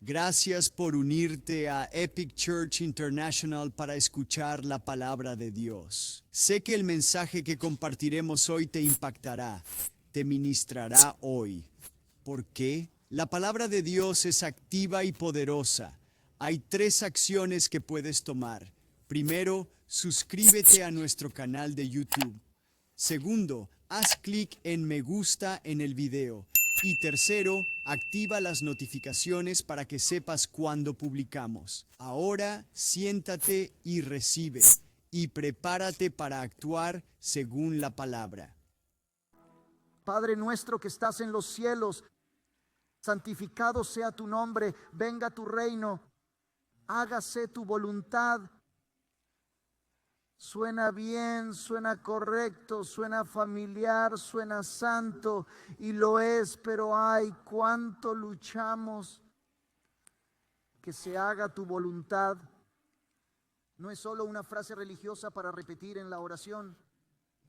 Gracias por unirte a Epic Church International para escuchar la palabra de Dios. Sé que el mensaje que compartiremos hoy te impactará, te ministrará hoy. ¿Por qué? La palabra de Dios es activa y poderosa. Hay 3 acciones que puedes tomar. Primero, suscríbete a nuestro canal de YouTube. Segundo, haz clic en me gusta en el video. Y tercero, activa las notificaciones para que sepas cuando publicamos. Ahora, siéntate y recibe. Y prepárate para actuar según la palabra. Padre nuestro que estás en los cielos, santificado sea tu nombre, venga tu reino, hágase tu voluntad. Suena bien, suena correcto, suena familiar, suena santo, y lo es, pero ay, cuánto luchamos. Que se haga tu voluntad no es solo una frase religiosa para repetir en la oración,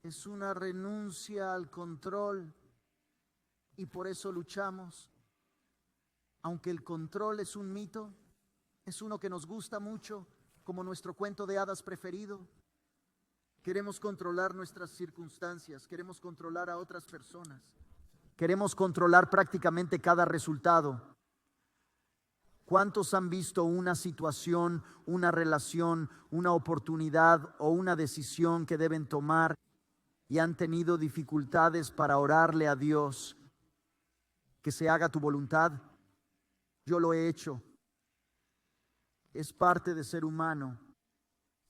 es una renuncia al control, y por eso luchamos. Aunque el control es un mito, es uno que nos gusta mucho, como nuestro cuento de hadas preferido. Queremos controlar nuestras circunstancias, queremos controlar a otras personas, queremos controlar prácticamente cada resultado. ¿Cuántos han visto una situación, una relación, una oportunidad o una decisión que deben tomar y han tenido dificultades para orarle a Dios que se haga tu voluntad? Yo lo he hecho. Es parte de ser humano.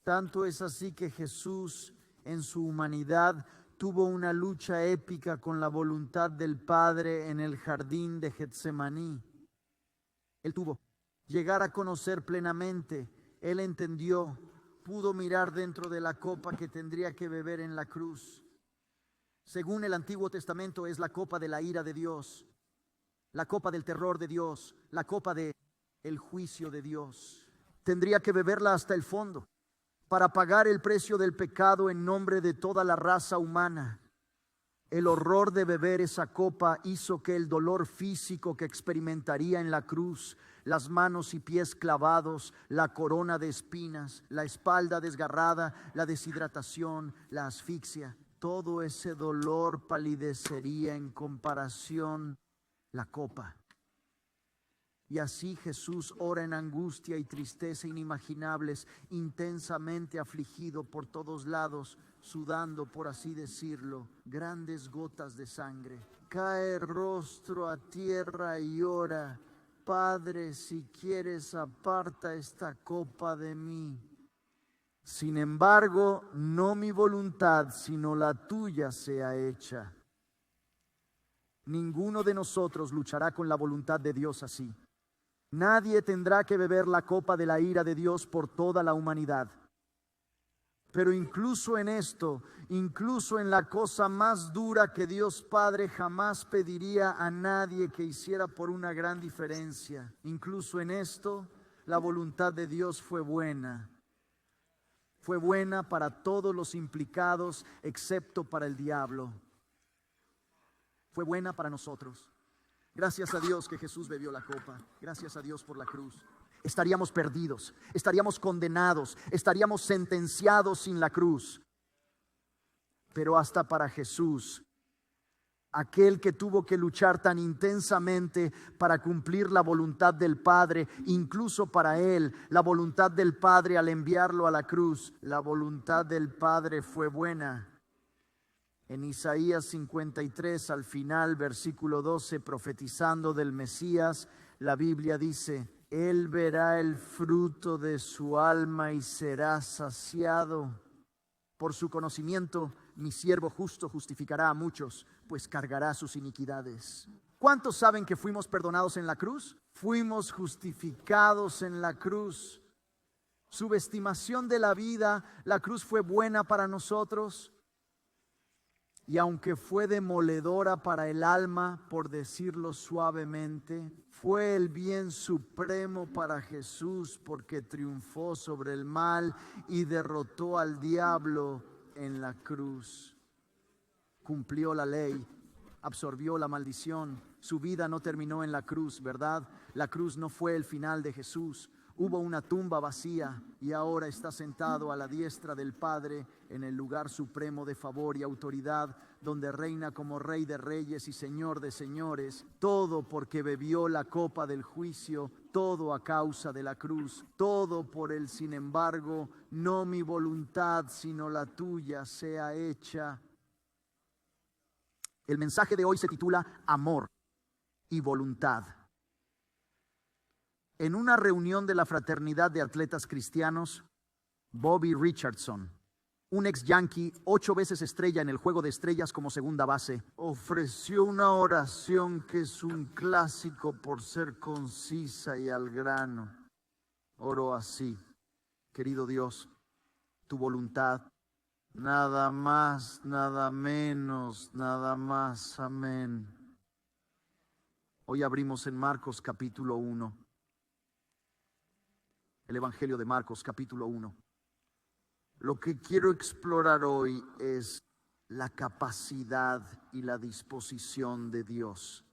Tanto es así que Jesús en su humanidad tuvo una lucha épica con la voluntad del Padre en el jardín de Getsemaní. Él tuvo llegar a conocer plenamente, él entendió, pudo mirar dentro de la copa que tendría que beber en la cruz. Según el Antiguo Testamento es la copa de la ira de Dios, la copa del terror de Dios, la copa del juicio de Dios. Tendría que beberla hasta el fondo para pagar el precio del pecado en nombre de toda la raza humana. El horror de beber esa copa hizo que el dolor físico que experimentaría en la cruz, las manos y pies clavados, la corona de espinas, la espalda desgarrada, la deshidratación, la asfixia, todo ese dolor palidecería en comparación la copa. Y así Jesús ora en angustia y tristeza inimaginables, intensamente afligido por todos lados, sudando, por así decirlo, grandes gotas de sangre. Cae rostro a tierra y ora: Padre, si quieres, aparta esta copa de mí. Sin embargo, no mi voluntad, sino la tuya sea hecha. Ninguno de nosotros luchará con la voluntad de Dios así. Nadie tendrá que beber la copa de la ira de Dios por toda la humanidad. Pero incluso en esto, incluso en la cosa más dura que Dios Padre jamás pediría a nadie que hiciera por una gran diferencia, incluso en esto, la voluntad de Dios fue buena. Fue buena para todos los implicados, excepto para el diablo. Fue buena para nosotros. Gracias a Dios que Jesús bebió la copa. Gracias a Dios por la cruz. Estaríamos perdidos, estaríamos condenados, estaríamos sentenciados sin la cruz. Pero hasta para Jesús, aquel que tuvo que luchar tan intensamente para cumplir la voluntad del Padre, incluso para él, la voluntad del Padre al enviarlo a la cruz, la voluntad del Padre fue buena. En Isaías 53, al final, versículo 12, profetizando del Mesías, la Biblia dice: Él verá el fruto de su alma y será saciado. Por su conocimiento, mi siervo justo justificará a muchos, pues cargará sus iniquidades. ¿Cuántos saben que fuimos perdonados en la cruz? Fuimos justificados en la cruz. Subestimación de la vida, la cruz fue buena para nosotros. Y aunque fue demoledora para el alma, por decirlo suavemente, fue el bien supremo para Jesús, porque triunfó sobre el mal y derrotó al diablo en la cruz. Cumplió la ley, absorbió la maldición, Su vida no terminó en la cruz, ¿verdad? La cruz no fue el final de Jesús. Hubo una tumba vacía y ahora está sentado a la diestra del Padre en el lugar supremo de favor y autoridad, donde reina como Rey de Reyes y Señor de Señores. Todo porque bebió la copa del juicio, todo a causa de la cruz, todo por el sin embargo, no mi voluntad sino la tuya sea hecha. El mensaje de hoy se titula Amor y Voluntad. En una reunión de la Fraternidad de Atletas Cristianos, Bobby Richardson, un ex Yankee, 8 veces estrella en el Juego de Estrellas como segunda base, ofreció una oración que es un clásico por ser concisa y al grano. Oró así: querido Dios, tu voluntad, nada más, nada menos, nada más, amén. Hoy abrimos en Marcos capítulo 1. El Evangelio de Marcos, capítulo 1. Lo que quiero explorar hoy es la capacidad y la disposición de Dios.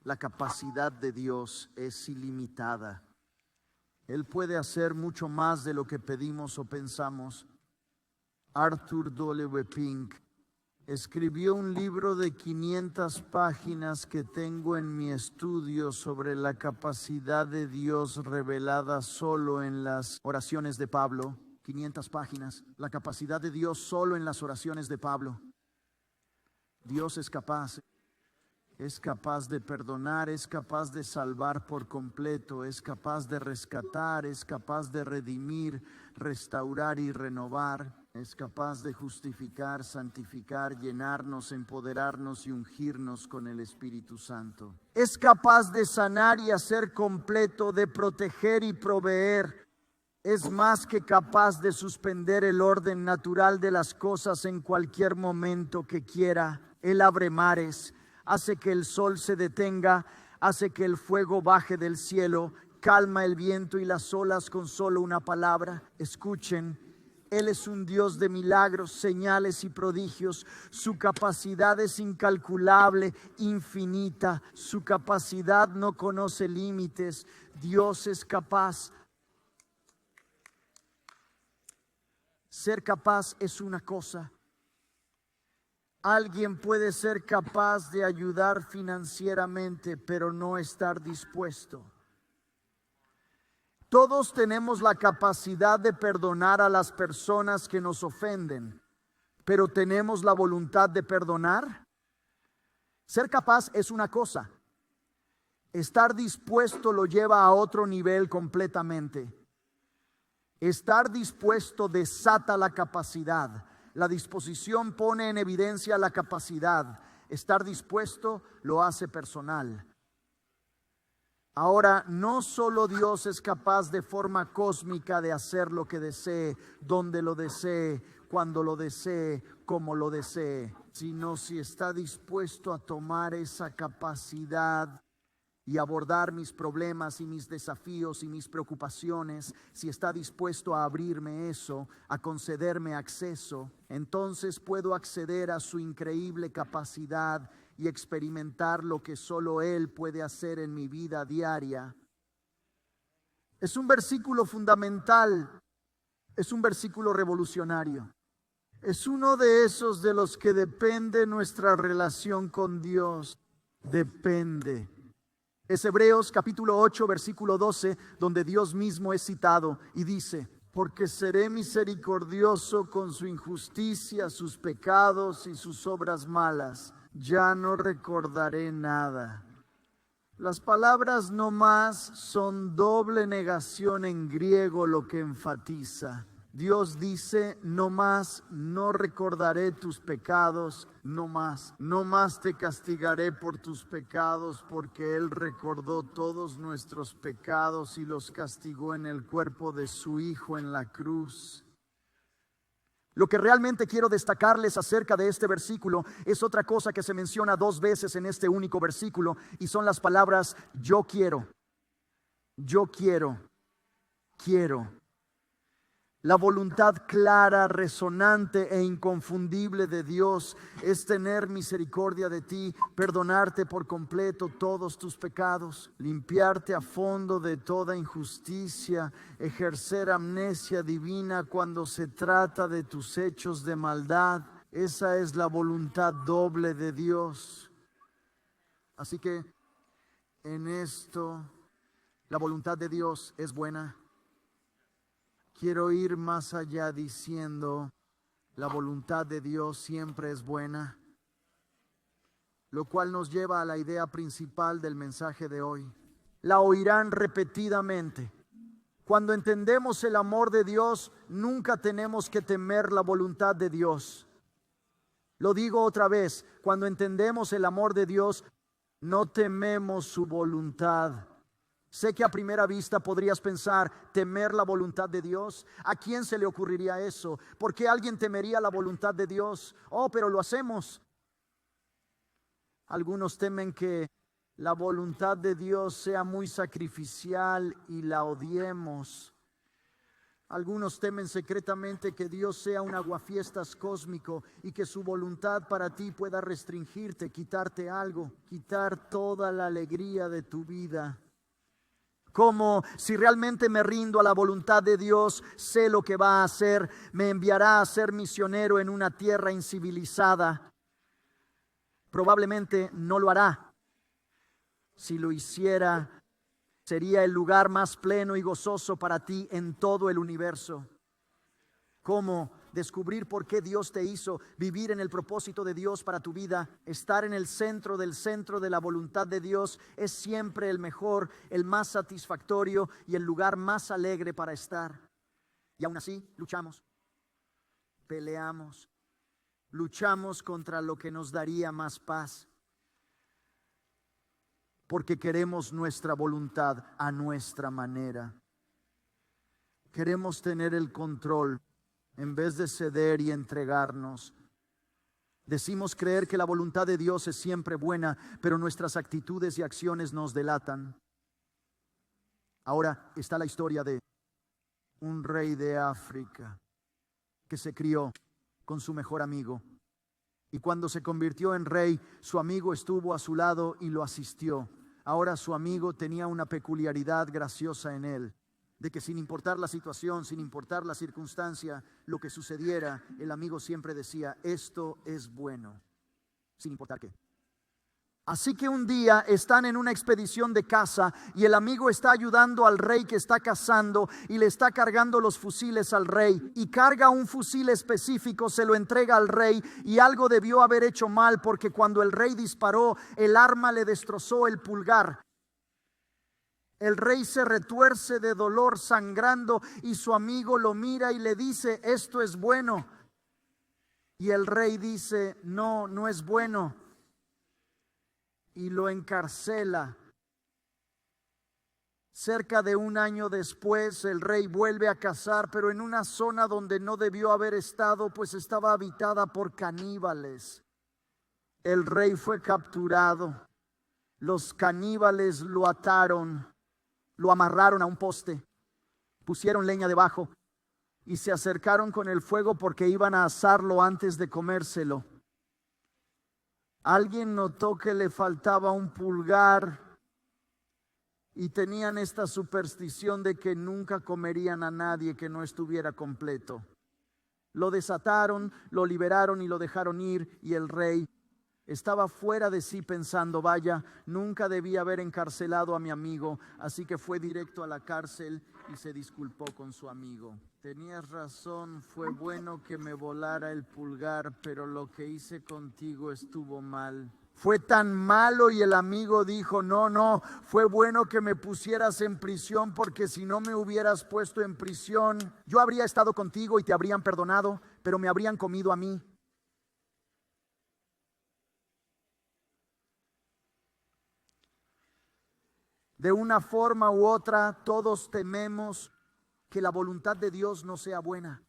La capacidad de Dios es ilimitada. Él puede hacer mucho más de lo que pedimos o pensamos. Arthur W. Pink escribió un libro de 500 páginas que tengo en mi estudio sobre la capacidad de Dios revelada solo en las oraciones de Pablo. 500 páginas. La capacidad de Dios solo en las oraciones de Pablo. Dios es capaz de perdonar, es capaz de salvar por completo, es capaz de rescatar, es capaz de redimir, restaurar y renovar. Es capaz de justificar, santificar, llenarnos, empoderarnos y ungirnos con el Espíritu Santo. Es capaz de sanar y hacer completo, de proteger y proveer. Es más que capaz de suspender el orden natural de las cosas en cualquier momento que quiera. Él abre mares, hace que el sol se detenga, hace que el fuego baje del cielo, calma el viento y las olas con solo una palabra. Escuchen. Él es un Dios de milagros, señales y prodigios. Su capacidad es incalculable, infinita. Su capacidad no conoce límites. Dios es capaz. Ser capaz es una cosa. Alguien puede ser capaz de ayudar financieramente, pero no estar dispuesto. Todos tenemos la capacidad de perdonar a las personas que nos ofenden, pero ¿tenemos la voluntad de perdonar? Ser capaz es una cosa. Estar dispuesto lo lleva a otro nivel completamente. Estar dispuesto desata la capacidad. La disposición pone en evidencia la capacidad. Estar dispuesto lo hace personal. Ahora, no solo Dios es capaz de forma cósmica de hacer lo que desee, donde lo desee, cuando lo desee, como lo desee, sino si está dispuesto a tomar esa capacidad y abordar mis problemas y mis desafíos y mis preocupaciones, si está dispuesto a abrirme eso, a concederme acceso, entonces puedo acceder a su increíble capacidad y experimentar lo que solo Él puede hacer en mi vida diaria. Es un versículo fundamental, es un versículo revolucionario. Es uno de esos de los que depende nuestra relación con Dios. Depende. Es Hebreos capítulo 8, versículo 12, donde Dios mismo es citado y dice: porque seré misericordioso con su injusticia, sus pecados y sus obras malas. Ya no recordaré nada. Las palabras no más son doble negación en griego, lo que enfatiza. Dios dice: no más, no recordaré tus pecados, no más te castigaré por tus pecados, porque Él recordó todos nuestros pecados y los castigó en el cuerpo de su Hijo en la cruz. Lo que realmente quiero destacarles acerca de este versículo es otra cosa que se menciona 2 veces en este único versículo, y son las palabras yo quiero, quiero. La voluntad clara, resonante e inconfundible de Dios es tener misericordia de ti, perdonarte por completo todos tus pecados, limpiarte a fondo de toda injusticia, ejercer amnesia divina cuando se trata de tus hechos de maldad. Esa es la voluntad doble de Dios. Así que en esto, la voluntad de Dios es buena. Quiero ir más allá diciendo, la voluntad de Dios siempre es buena, lo cual nos lleva a la idea principal del mensaje de hoy. La oirán repetidamente. Cuando entendemos el amor de Dios, nunca tenemos que temer la voluntad de Dios. Lo digo otra vez, cuando entendemos el amor de Dios, no tememos su voluntad. Sé que a primera vista podrías pensar, temer la voluntad de Dios. ¿A quién se le ocurriría eso? ¿Por qué alguien temería la voluntad de Dios? Oh, pero lo hacemos. Algunos temen que la voluntad de Dios sea muy sacrificial y la odiemos. Algunos temen secretamente que Dios sea un aguafiestas cósmico y que su voluntad para ti pueda restringirte, quitarte algo, quitar toda la alegría de tu vida. Como si realmente me rindo a la voluntad de Dios, sé lo que va a hacer. Me enviará a ser misionero en una tierra incivilizada. Probablemente no lo hará. Si lo hiciera, sería el lugar más pleno y gozoso para ti en todo el universo. ¿Cómo descubrir por qué Dios te hizo, vivir en el propósito de Dios para tu vida, estar en el centro de la voluntad de Dios? Es siempre el mejor, el más satisfactorio y el lugar más alegre para estar. Y aún así luchamos, peleamos, luchamos contra lo que nos daría más paz, porque queremos nuestra voluntad a nuestra manera. Queremos tener el control en vez de ceder y entregarnos. Decimos creer que la voluntad de Dios es siempre buena, pero nuestras actitudes y acciones nos delatan. Ahora está la historia de un rey de África que se crió con su mejor amigo. Y cuando se convirtió en rey, su amigo estuvo a su lado y lo asistió. Ahora su amigo tenía una peculiaridad graciosa en él, de que sin importar la situación, sin importar la circunstancia, lo que sucediera, el amigo siempre decía, esto es bueno, sin importar qué. Así que un día están en una expedición de caza y el amigo está ayudando al rey que está cazando y le está cargando los fusiles al rey, y carga un fusil específico, se lo entrega al rey, y algo debió haber hecho mal porque cuando el rey disparó, el arma le destrozó el pulgar. El rey se retuerce de dolor, sangrando, y su amigo lo mira y le dice, esto es bueno. Y el rey dice, no, no es bueno. Y lo encarcela. Cerca de un año después, el rey vuelve a cazar, pero en una zona donde no debió haber estado, pues estaba habitada por caníbales. El rey fue capturado. Los caníbales lo ataron. Lo amarraron a un poste, pusieron leña debajo y se acercaron con el fuego porque iban a asarlo antes de comérselo. Alguien notó que le faltaba un pulgar y tenían esta superstición de que nunca comerían a nadie que no estuviera completo. Lo desataron, lo liberaron y lo dejaron ir, y el rey estaba fuera de sí pensando, vaya, nunca debía haber encarcelado a mi amigo, así que fue directo a la cárcel y se disculpó con su amigo. Tenías razón, fue bueno que me volara el pulgar, pero lo que hice contigo estuvo mal. Fue tan malo, y el amigo dijo, no, fue bueno que me pusieras en prisión, porque si no me hubieras puesto en prisión, yo habría estado contigo y te habrían perdonado, pero me habrían comido a mí. De una forma u otra, todos tememos que la voluntad de Dios no sea buena.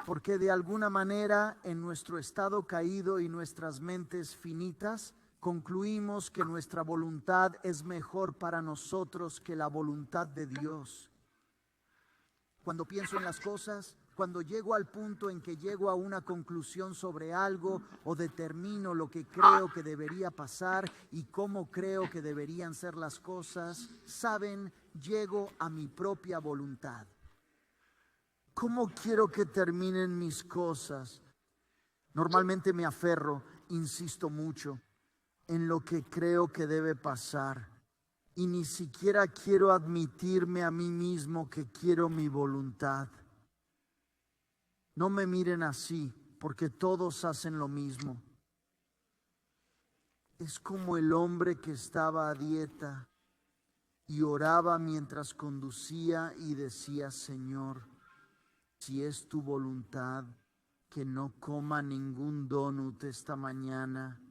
Porque de alguna manera, en nuestro estado caído y nuestras mentes finitas, concluimos que nuestra voluntad es mejor para nosotros que la voluntad de Dios. Cuando pienso en las cosas, cuando llego al punto en que llego a una conclusión sobre algo o determino lo que creo que debería pasar y cómo creo que deberían ser las cosas, saben, llego a mi propia voluntad. ¿Cómo quiero que terminen mis cosas? Normalmente me aferro, insisto mucho, en lo que creo que debe pasar. Y ni siquiera quiero admitirme a mí mismo que quiero mi voluntad. No me miren así, porque todos hacen lo mismo. Es como el hombre que estaba a dieta y oraba mientras conducía y decía: Señor, si es tu voluntad, que no coma ningún donut esta mañana.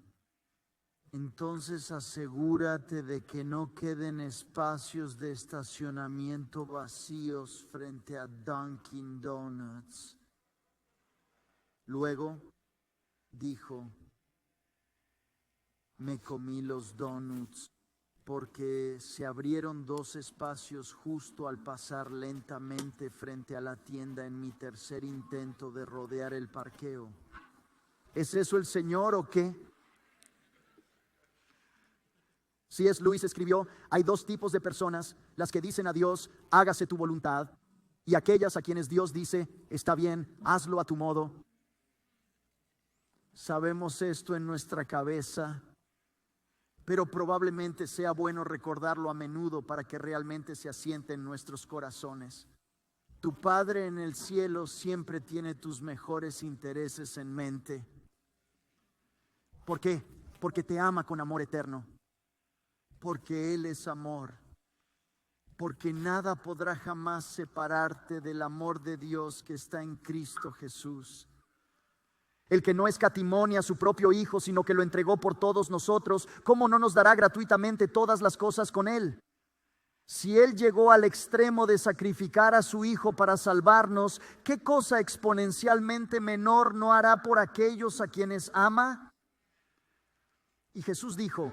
Entonces asegúrate de que no queden espacios de estacionamiento vacíos frente a Dunkin' Donuts. Luego dijo: me comí los donuts porque se abrieron 2 espacios justo al pasar lentamente frente a la tienda en mi tercer intento de rodear el parqueo. ¿Es eso el Señor o qué? C.S. Lewis escribió: hay 2 tipos de personas, las que dicen a Dios, hágase tu voluntad, y aquellas a quienes Dios dice, está bien, hazlo a tu modo. Sabemos esto en nuestra cabeza, pero probablemente sea bueno recordarlo a menudo para que realmente se asiente en nuestros corazones. Tu Padre en el cielo siempre tiene tus mejores intereses en mente. ¿Por qué? Porque te ama con amor eterno. Porque Él es amor. Porque nada podrá jamás separarte del amor de Dios que está en Cristo Jesús. El que no escatimó ni a su propio Hijo, sino que lo entregó por todos nosotros, ¿cómo no nos dará gratuitamente todas las cosas con Él? Si Él llegó al extremo de sacrificar a su Hijo para salvarnos, ¿qué cosa exponencialmente menor no hará por aquellos a quienes ama? Y Jesús dijo: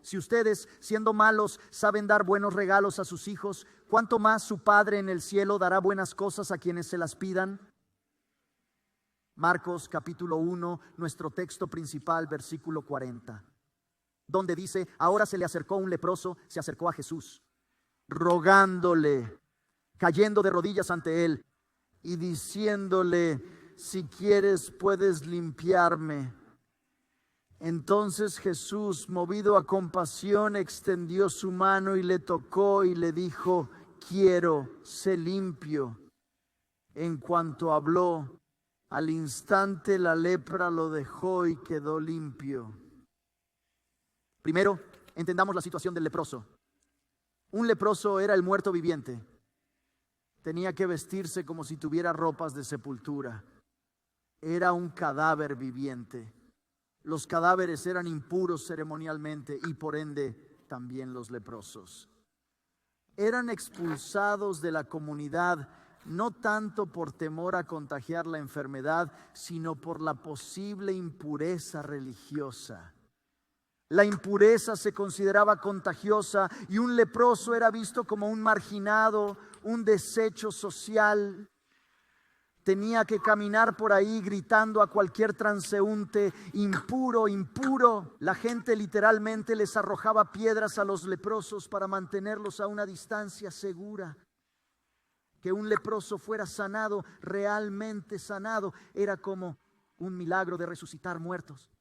si ustedes, siendo malos, saben dar buenos regalos a sus hijos, ¿cuánto más su Padre en el cielo dará buenas cosas a quienes se las pidan? Marcos capítulo 1, nuestro texto principal, versículo 40, donde dice: ahora se le acercó un leproso, se acercó a Jesús, rogándole, cayendo de rodillas ante él y diciéndole: si quieres puedes limpiarme. Entonces Jesús, movido a compasión, extendió su mano y le tocó y le dijo: quiero, sé limpio. En cuanto habló, al instante la lepra lo dejó y quedó limpio. Primero, entendamos la situación del leproso. Un leproso era el muerto viviente. Tenía que vestirse como si tuviera ropas de sepultura. Era un cadáver viviente. Los cadáveres eran impuros ceremonialmente y por ende también los leprosos. Eran expulsados de la comunidad no tanto por temor a contagiar la enfermedad, sino por la posible impureza religiosa. La impureza se consideraba contagiosa y un leproso era visto como un marginado, un desecho social. Tenía que caminar por ahí gritando a cualquier transeúnte: impuro, impuro. La gente literalmente les arrojaba piedras a los leprosos para mantenerlos a una distancia segura. Que un leproso fuera sanado, realmente sanado, era como un milagro de resucitar muertos.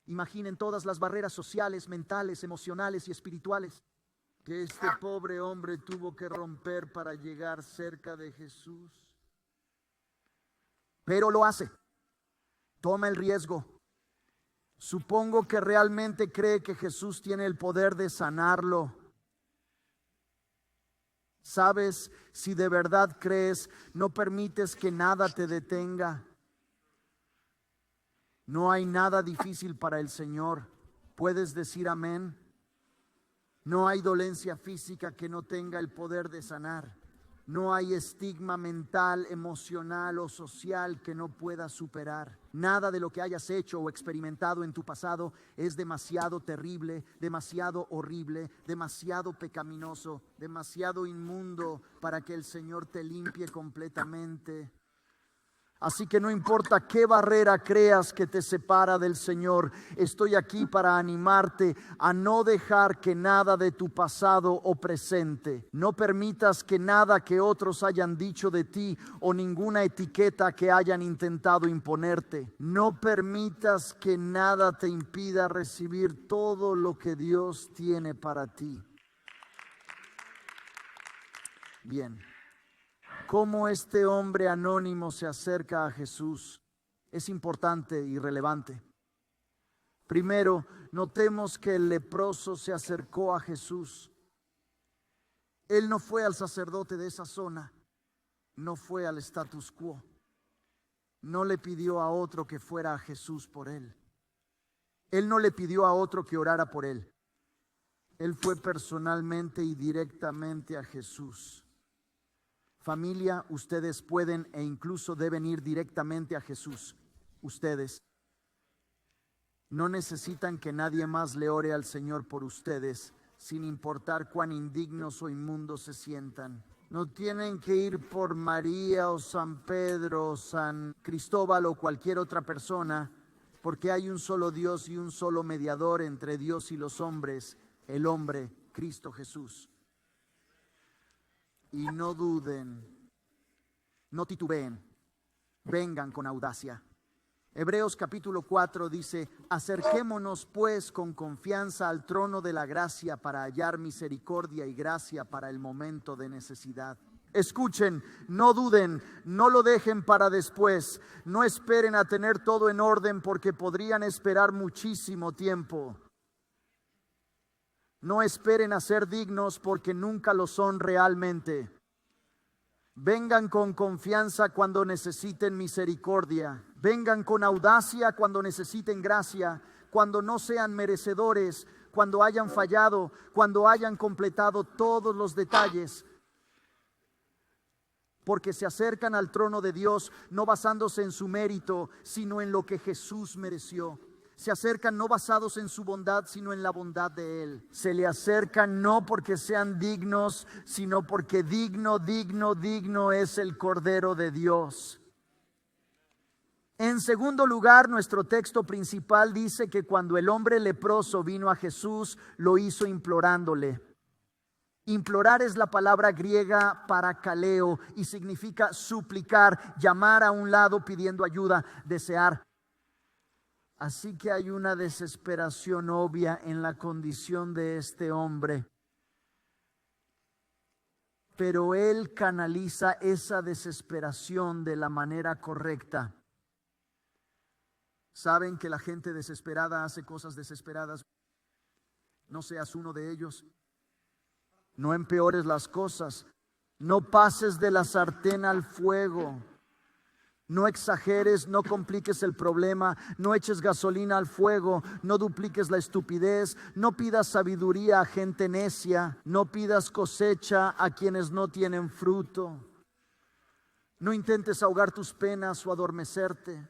Imaginen todas las barreras sociales, mentales, emocionales y espirituales que este pobre hombre tuvo que romper para llegar cerca de Jesús. Pero lo hace. Toma el riesgo. Supongo que realmente cree que Jesús tiene el poder de sanarlo. Sabes, si de verdad crees, no permites que nada te detenga. No hay nada difícil para el Señor. ¿Puedes decir amén? No hay dolencia física que no tenga el poder de sanar. No hay estigma mental, emocional o social que no puedas superar. Nada de lo que hayas hecho o experimentado en tu pasado es demasiado terrible, demasiado horrible, demasiado pecaminoso, demasiado inmundo para que el Señor te limpie completamente. Así que no importa qué barrera creas que te separa del Señor, estoy aquí para animarte a no dejar que nada de tu pasado o presente, no permitas que nada que otros hayan dicho de ti o ninguna etiqueta que hayan intentado imponerte, no permitas que nada te impida recibir todo lo que Dios tiene para ti. Bien. Cómo este hombre anónimo se acerca a Jesús es importante y relevante. Primero, notemos que el leproso se acercó a Jesús. Él no fue al sacerdote de esa zona, no fue al status quo, no le pidió a otro que fuera a Jesús por él. Él no le pidió a otro que orara por él. Él fue personalmente y directamente a Jesús. Familia, ustedes pueden e incluso deben ir directamente a Jesús. Ustedes no necesitan que nadie más le ore al Señor por ustedes, sin importar cuán indignos o inmundos se sientan. No tienen que ir por María o San Pedro o San Cristóbal o cualquier otra persona, porque hay un solo Dios y un solo mediador entre Dios y los hombres, el hombre, Cristo Jesús. Y no duden, no titubeen, vengan con audacia. Hebreos capítulo 4 dice: acerquémonos pues con confianza al trono de la gracia para hallar misericordia y gracia para el momento de necesidad. Escuchen, no duden, no lo dejen para después, no esperen a tener todo en orden porque podrían esperar muchísimo tiempo. No esperen a ser dignos porque nunca lo son realmente. Vengan con confianza cuando necesiten misericordia. Vengan con audacia cuando necesiten gracia, cuando no sean merecedores, cuando hayan fallado, cuando hayan completado todos los detalles. Porque se acercan al trono de Dios no basándose en su mérito, sino en lo que Jesús mereció. Se acercan no basados en su bondad, sino en la bondad de Él. Se le acercan no porque sean dignos, sino porque digno es el Cordero de Dios. En segundo lugar, nuestro texto principal dice que cuando el hombre leproso vino a Jesús, lo hizo implorándole. Implorar es la palabra griega parakaleo y significa suplicar, llamar a un lado pidiendo ayuda, desear. Así que hay una desesperación obvia en la condición de este hombre. Pero él canaliza esa desesperación de la manera correcta. ¿Saben que la gente desesperada hace cosas desesperadas? No seas uno de ellos. No empeores las cosas. No pases de la sartén al fuego. No exageres, no compliques el problema, no eches gasolina al fuego, no dupliques la estupidez, no pidas sabiduría a gente necia, no pidas cosecha a quienes no tienen fruto. No intentes ahogar tus penas o adormecerte.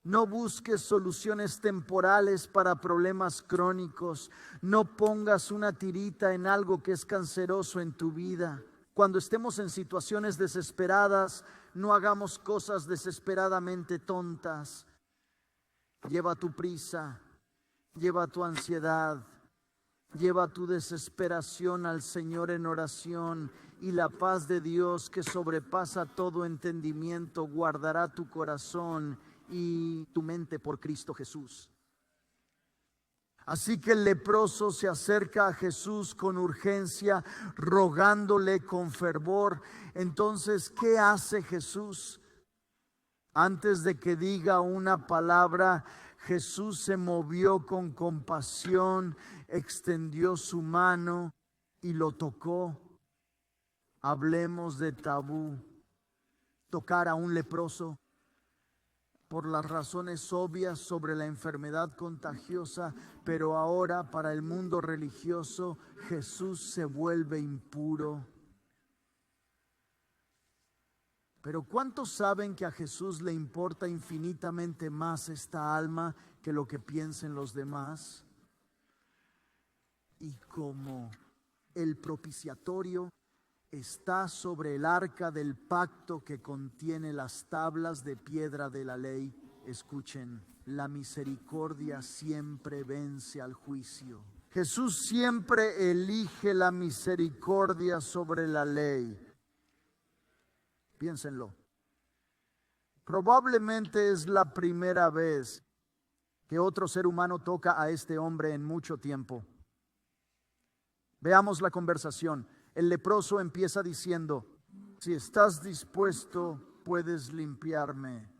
No busques soluciones temporales para problemas crónicos. No pongas una tirita en algo que es canceroso en tu vida. Cuando estemos en situaciones desesperadas, no hagamos cosas desesperadamente tontas. Lleva tu prisa, lleva tu ansiedad, lleva tu desesperación al Señor en oración, y la paz de Dios que sobrepasa todo entendimiento guardará tu corazón y tu mente por Cristo Jesús. Así que el leproso se acerca a Jesús con urgencia, rogándole con fervor. Entonces, ¿qué hace Jesús? Antes de que diga una palabra, Jesús se movió con compasión, extendió su mano y lo tocó. Hablemos de tabú. Tocar a un leproso, por las razones obvias sobre la enfermedad contagiosa, pero ahora para el mundo religioso Jesús se vuelve impuro. Pero ¿cuántos saben que a Jesús le importa infinitamente más esta alma que lo que piensen los demás? Y como el propiciatorio está sobre el arca del pacto que contiene las tablas de piedra de la ley, escuchen, la misericordia siempre vence al juicio. Jesús siempre elige la misericordia sobre la ley. Piénsenlo. Probablemente es la primera vez que otro ser humano toca a este hombre en mucho tiempo. Veamos la conversación. El leproso empieza diciendo: si estás dispuesto, puedes limpiarme.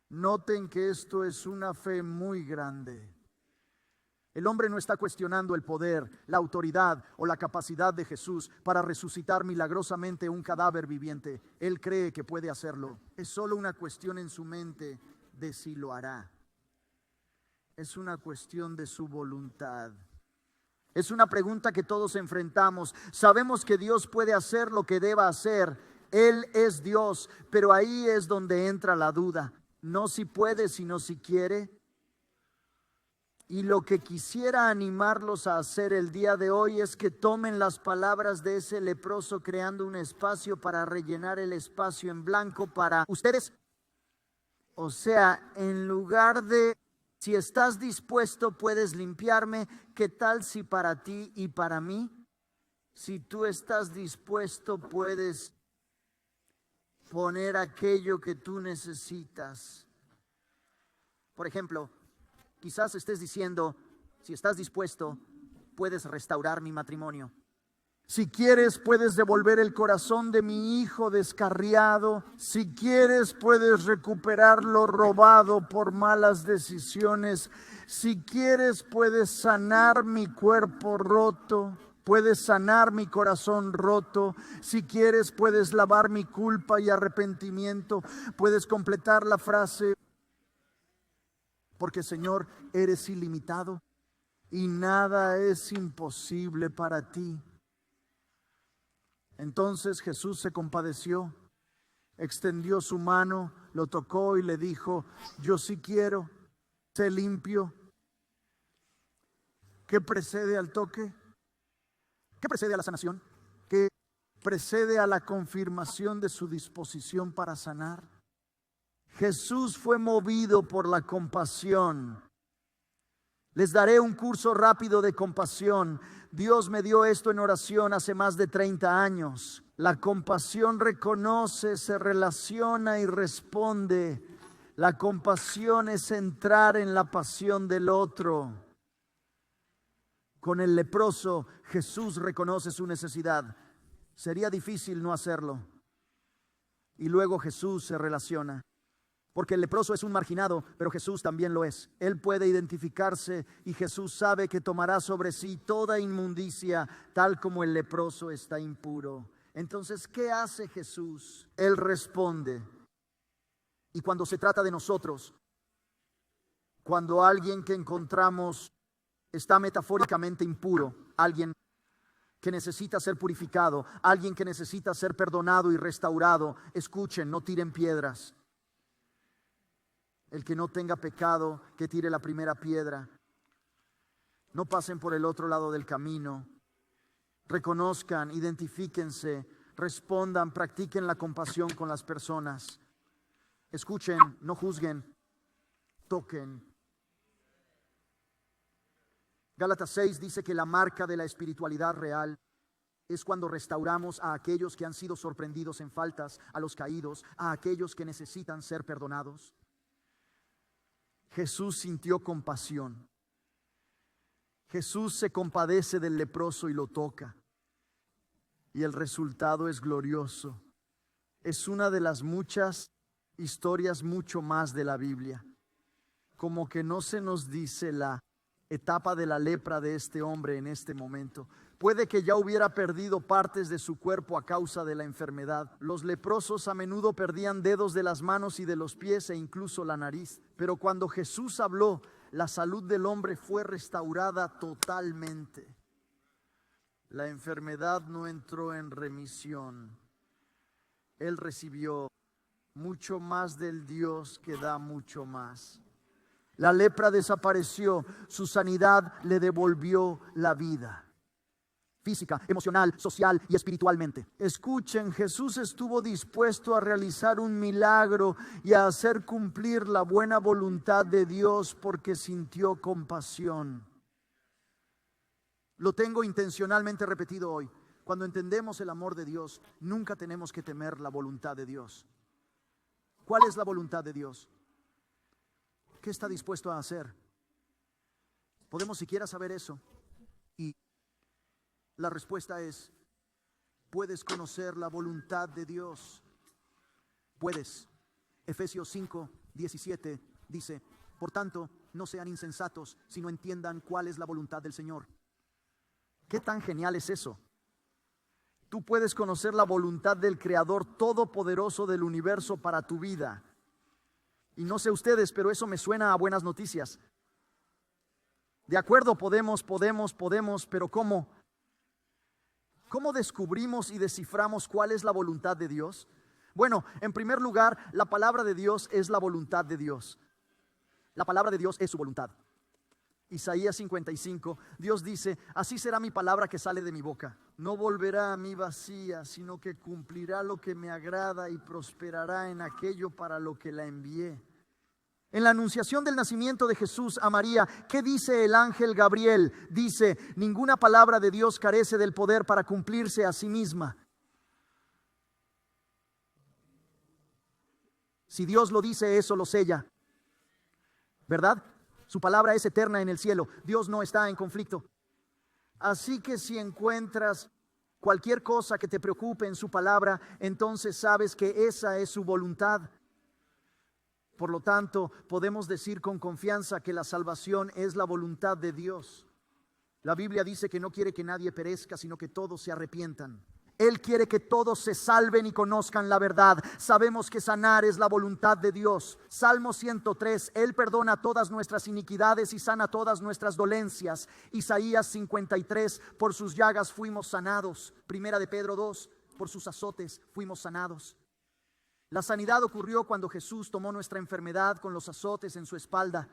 Noten que esto es una fe muy grande. El hombre no está cuestionando el poder, la autoridad o la capacidad de Jesús para resucitar milagrosamente un cadáver viviente. Él cree que puede hacerlo. Es solo una cuestión en su mente de si lo hará. Es una cuestión de su voluntad. Es una pregunta que todos enfrentamos. Sabemos que Dios puede hacer lo que deba hacer. Él es Dios, pero ahí es donde entra la duda. No si puede, sino si quiere. Y lo que quisiera animarlos a hacer el día de hoy es que tomen las palabras de ese leproso, creando un espacio para rellenar el espacio en blanco para ustedes. O sea, en lugar de si estás dispuesto puedes limpiarme, ¿qué tal si para ti y para mí? Si tú estás dispuesto puedes poner aquello que tú necesitas. Por ejemplo, quizás estés diciendo: si estás dispuesto, puedes restaurar mi matrimonio. Si quieres, puedes devolver el corazón de mi hijo descarriado. Si quieres, puedes recuperar lo robado por malas decisiones. Si quieres, puedes sanar mi cuerpo roto. Puedes sanar mi corazón roto. Si quieres, puedes lavar mi culpa y arrepentimiento. Puedes completar la frase: porque Señor, eres ilimitado y nada es imposible para ti. Entonces Jesús se compadeció, extendió su mano, lo tocó y le dijo: yo sí quiero, sé limpio. ¿Qué precede al toque? ¿Qué precede a la sanación? ¿Qué precede a la confirmación de su disposición para sanar? Jesús fue movido por la compasión. Les daré un curso rápido de compasión. Dios me dio esto en oración hace más de 30 años. La compasión reconoce, se relaciona y responde. La compasión es entrar en la pasión del otro. Con el leproso, Jesús reconoce su necesidad. Sería difícil no hacerlo. Y luego Jesús se relaciona. Porque el leproso es un marginado, pero Jesús también lo es. Él puede identificarse y Jesús sabe que tomará sobre sí toda inmundicia, tal como el leproso está impuro. Entonces, ¿qué hace Jesús? Él responde. Y cuando se trata de nosotros, cuando alguien que encontramos está metafóricamente impuro, alguien que necesita ser purificado, alguien que necesita ser perdonado y restaurado, escuchen, no tiren piedras. El que no tenga pecado, que tire la primera piedra. No pasen por el otro lado del camino. Reconozcan, identifíquense, respondan, practiquen la compasión con las personas. Escuchen, no juzguen, toquen. Gálatas 6 dice que la marca de la espiritualidad real es cuando restauramos a aquellos que han sido sorprendidos en faltas, a los caídos, a aquellos que necesitan ser perdonados. Jesús sintió compasión. Jesús se compadece del leproso y lo toca. Y el resultado es glorioso. Es una de las muchas historias mucho más de la Biblia. Como que no se nos dice la etapa de la lepra de este hombre en este momento. Puede que ya hubiera perdido partes de su cuerpo a causa de la enfermedad. Los leprosos a menudo perdían dedos de las manos y de los pies e incluso la nariz. Pero cuando Jesús habló, la salud del hombre fue restaurada totalmente. La enfermedad no entró en remisión. Él recibió mucho más del Dios que da mucho más. La lepra desapareció, su sanidad le devolvió la vida. Física, emocional, social y espiritualmente. Escuchen, Jesús estuvo dispuesto a realizar un milagro y a hacer cumplir la buena voluntad de Dios porque sintió compasión. Lo tengo intencionalmente repetido hoy. Cuando entendemos el amor de Dios, nunca tenemos que temer la voluntad de Dios. ¿Cuál es la voluntad de Dios? ¿Qué está dispuesto a hacer? ¿Podemos siquiera saber eso? Y la respuesta es, puedes conocer la voluntad de Dios. Puedes. Efesios 5:17 dice, por tanto, no sean insensatos, sino entiendan cuál es la voluntad del Señor. ¿Qué tan genial es eso? Tú puedes conocer la voluntad del Creador todopoderoso del universo para tu vida. Y no sé ustedes, pero eso me suena a buenas noticias. De acuerdo, podemos, pero ¿cómo? ¿Cómo descubrimos y desciframos cuál es la voluntad de Dios? Bueno, en primer lugar, la palabra de Dios es la voluntad de Dios. La palabra de Dios es su voluntad. Isaías 55, Dios dice, así será mi palabra que sale de mi boca. No volverá a mí vacía, sino que cumplirá lo que me agrada y prosperará en aquello para lo que la envié. En la anunciación del nacimiento de Jesús a María, ¿qué dice el ángel Gabriel? Dice, ninguna palabra de Dios carece del poder para cumplirse a sí misma. Si Dios lo dice, eso lo sella, ¿verdad? Su palabra es eterna en el cielo. Dios no está en conflicto. Así que si encuentras cualquier cosa que te preocupe en su palabra, entonces sabes que esa es su voluntad. Por lo tanto, podemos decir con confianza que la salvación es la voluntad de Dios. La Biblia dice que no quiere que nadie perezca, sino que todos se arrepientan. Él quiere que todos se salven y conozcan la verdad. Sabemos que sanar es la voluntad de Dios. Salmo 103, Él perdona todas nuestras iniquidades y sana todas nuestras dolencias. Isaías 53, por sus llagas fuimos sanados. Primera de Pedro 2, por sus azotes fuimos sanados. La sanidad ocurrió cuando Jesús tomó nuestra enfermedad con los azotes en su espalda.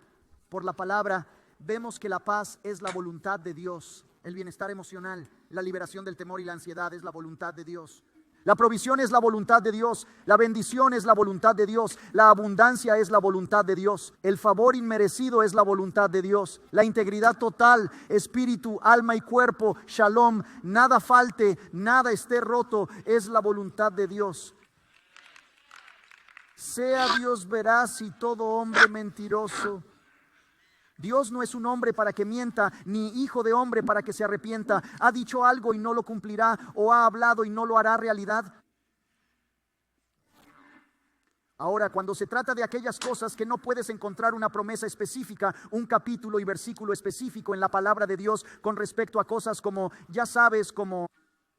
Por la palabra vemos que la paz es la voluntad de Dios. El bienestar emocional, la liberación del temor y la ansiedad es la voluntad de Dios. La provisión es la voluntad de Dios. La bendición es la voluntad de Dios. La abundancia es la voluntad de Dios. El favor inmerecido es la voluntad de Dios. La integridad total, espíritu, alma y cuerpo, shalom, nada falte, nada esté roto, es la voluntad de Dios. Sea Dios veraz y todo hombre mentiroso. Dios no es un hombre para que mienta, ni hijo de hombre para que se arrepienta. ¿Ha dicho algo y no lo cumplirá? ¿O ha hablado y no lo hará realidad? Ahora, cuando se trata de aquellas cosas que no puedes encontrar una promesa específica, un capítulo y versículo específico en la palabra de Dios con respecto a cosas como, ya sabes, como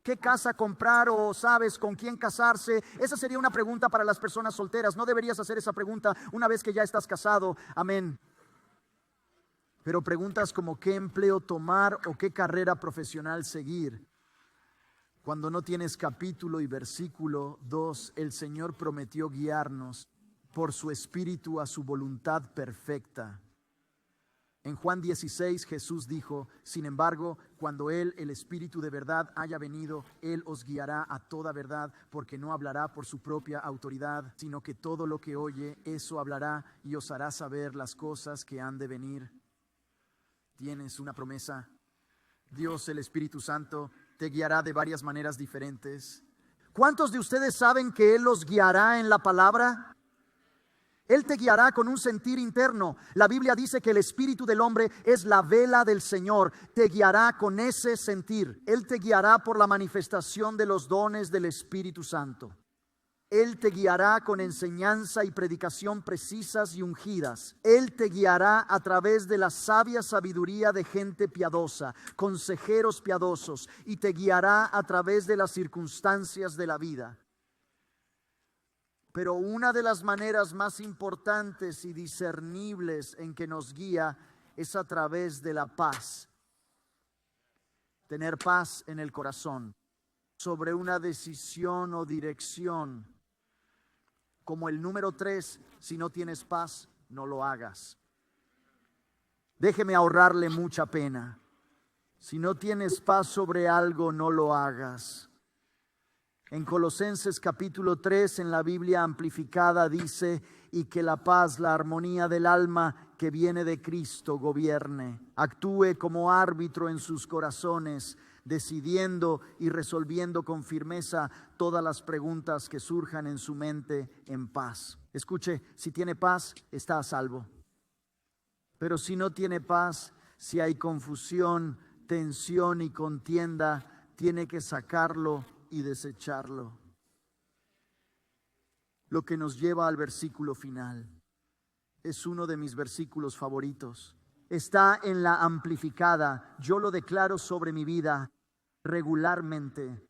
qué casa comprar o sabes con quién casarse, esa sería una pregunta para las personas solteras. No deberías hacer esa pregunta una vez que ya estás casado. Amén. Pero preguntas como qué empleo tomar o qué carrera profesional seguir. Cuando no tienes capítulo y versículo 2, el Señor prometió guiarnos por su Espíritu a su voluntad perfecta. En Juan 16 Jesús dijo, sin embargo, cuando Él, el Espíritu de verdad, haya venido, Él os guiará a toda verdad, porque no hablará por su propia autoridad, sino que todo lo que oye, eso hablará y os hará saber las cosas que han de venir. Tienes una promesa. Dios, el Espíritu Santo, te guiará de varias maneras diferentes. ¿Cuántos de ustedes saben que Él los guiará en la palabra? Él te guiará con un sentir interno. La Biblia dice que el espíritu del hombre es la vela del Señor. Te guiará con ese sentir. Él te guiará por la manifestación de los dones del Espíritu Santo. Él te guiará con enseñanza y predicación precisas y ungidas. Él te guiará a través de la sabia sabiduría de gente piadosa, consejeros piadosos, y te guiará a través de las circunstancias de la vida. Pero una de las maneras más importantes y discernibles en que nos guía es a través de la paz. Tener paz en el corazón sobre una decisión o dirección Como el número 3, si no tienes paz, no lo hagas. Déjeme ahorrarle mucha pena. Si no tienes paz sobre algo, no lo hagas. En Colosenses capítulo 3, en la Biblia amplificada, dice: y que la paz, la armonía del alma que viene de Cristo gobierne, actúe como árbitro en sus corazones, decidiendo y resolviendo con firmeza todas las preguntas que surjan en su mente en paz. Escuche, si tiene paz, está a salvo. Pero si no tiene paz, si hay confusión, tensión y contienda, tiene que sacarlo y desecharlo. Lo que nos lleva al versículo final. Es uno de mis versículos favoritos. Está en la amplificada. Yo lo declaro sobre mi vida regularmente.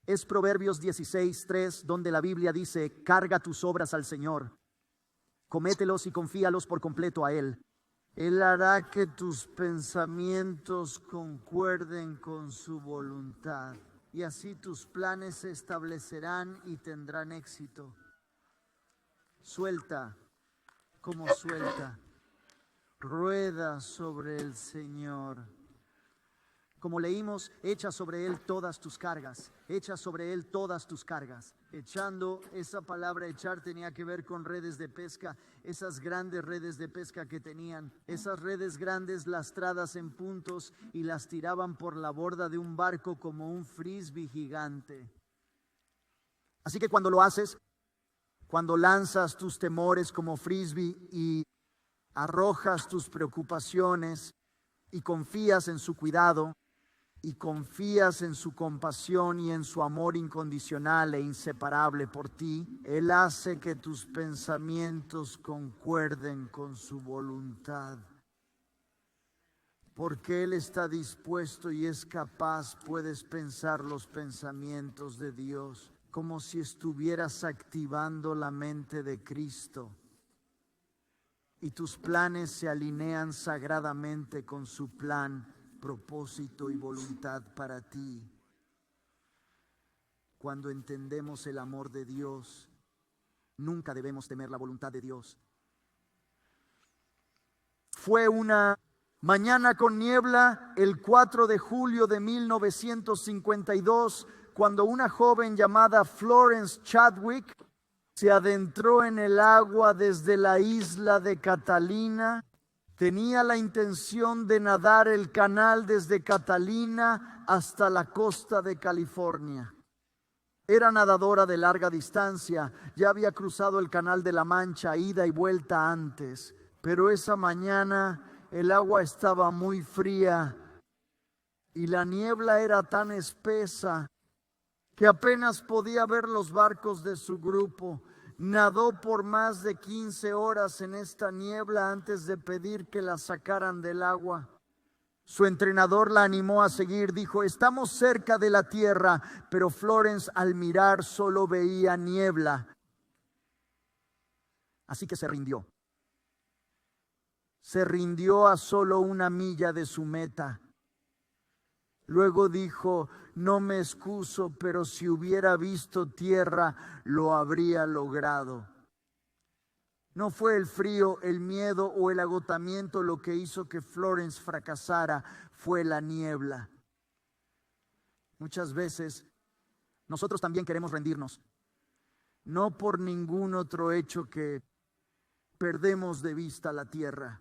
Es Proverbios 16:3, donde la Biblia dice: carga tus obras al Señor, comételos y confíalos por completo a Él. Él hará que tus pensamientos concuerden con su voluntad, y así tus planes se establecerán y tendrán éxito. Suelta como suelta, rueda sobre el Señor. Como leímos, echa sobre Él todas tus cargas, echa sobre Él todas tus cargas. Echando, esa palabra echar tenía que ver con redes de pesca, esas grandes redes de pesca que tenían, esas redes grandes lastradas en puntos, y las tiraban por la borda de un barco como un frisbee gigante. Así que cuando lo haces, cuando lanzas tus temores como frisbee y arrojas tus preocupaciones y confías en su cuidado, y confías en su compasión y en su amor incondicional e inseparable por ti, Él hace que tus pensamientos concuerden con su voluntad. Porque Él está dispuesto y es capaz, puedes pensar los pensamientos de Dios, como si estuvieras activando la mente de Cristo. Y tus planes se alinean sagradamente con su plan, propósito y voluntad para ti. Cuando entendemos el amor de Dios, nunca debemos temer la voluntad de Dios. Fue una mañana con niebla el 4 de julio de 1952, cuando una joven llamada Florence Chadwick se adentró en el agua desde la isla de Catalina. Tenía la intención de nadar el canal desde Catalina hasta la costa de California. Era nadadora de larga distancia, ya había cruzado el Canal de la Mancha ida y vuelta antes, pero esa mañana el agua estaba muy fría y la niebla era tan espesa que apenas podía ver los barcos de su grupo. Nadó por más de 15 horas en esta niebla antes de pedir que la sacaran del agua. Su entrenador la animó a seguir, dijo: estamos cerca de la tierra, pero Florence al mirar solo veía niebla. Así que se rindió. Se rindió a solo 1 milla de su meta. Luego dijo: no me excuso, pero si hubiera visto tierra, lo habría logrado. No fue el frío, el miedo o el agotamiento lo que hizo que Florence fracasara, fue la niebla. Muchas veces nosotros también queremos rendirnos, no por ningún otro hecho que perdemos de vista la tierra,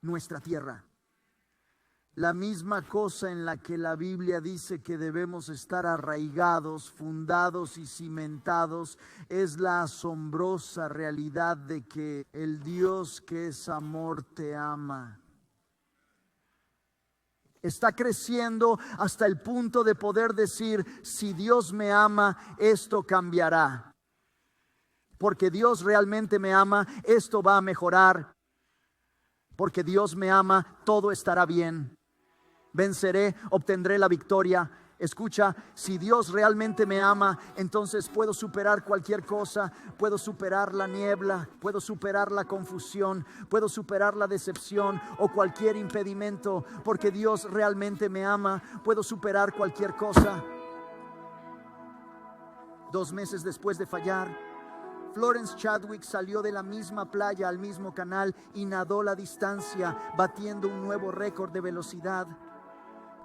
nuestra tierra. La misma cosa en la que la Biblia dice que debemos estar arraigados, fundados y cimentados, es la asombrosa realidad de que el Dios que es amor te ama. Está creciendo hasta el punto de poder decir: si Dios me ama, esto cambiará. Porque Dios realmente me ama, esto va a mejorar. Porque Dios me ama, todo estará bien. Venceré, obtendré la victoria. Escucha, si Dios realmente me ama, entonces puedo superar cualquier cosa. Puedo superar la niebla, puedo superar la confusión, puedo superar la decepción o cualquier impedimento. Porque Dios realmente me ama, puedo superar cualquier cosa. 2 meses después de fallar, Florence Chadwick salió de la misma playa al mismo canal y nadó la distancia, batiendo un nuevo récord de velocidad,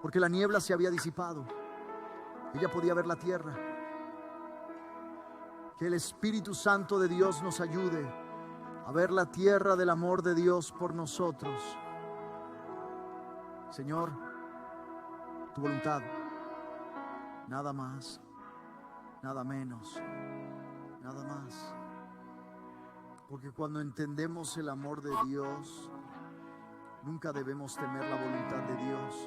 porque la niebla se había disipado. Ella podía ver la tierra. Que el Espíritu Santo de Dios nos ayude a ver la tierra del amor de Dios por nosotros. Señor, tu voluntad, nada más, nada menos, nada más. Porque cuando entendemos el amor de Dios, nunca debemos temer la voluntad de Dios.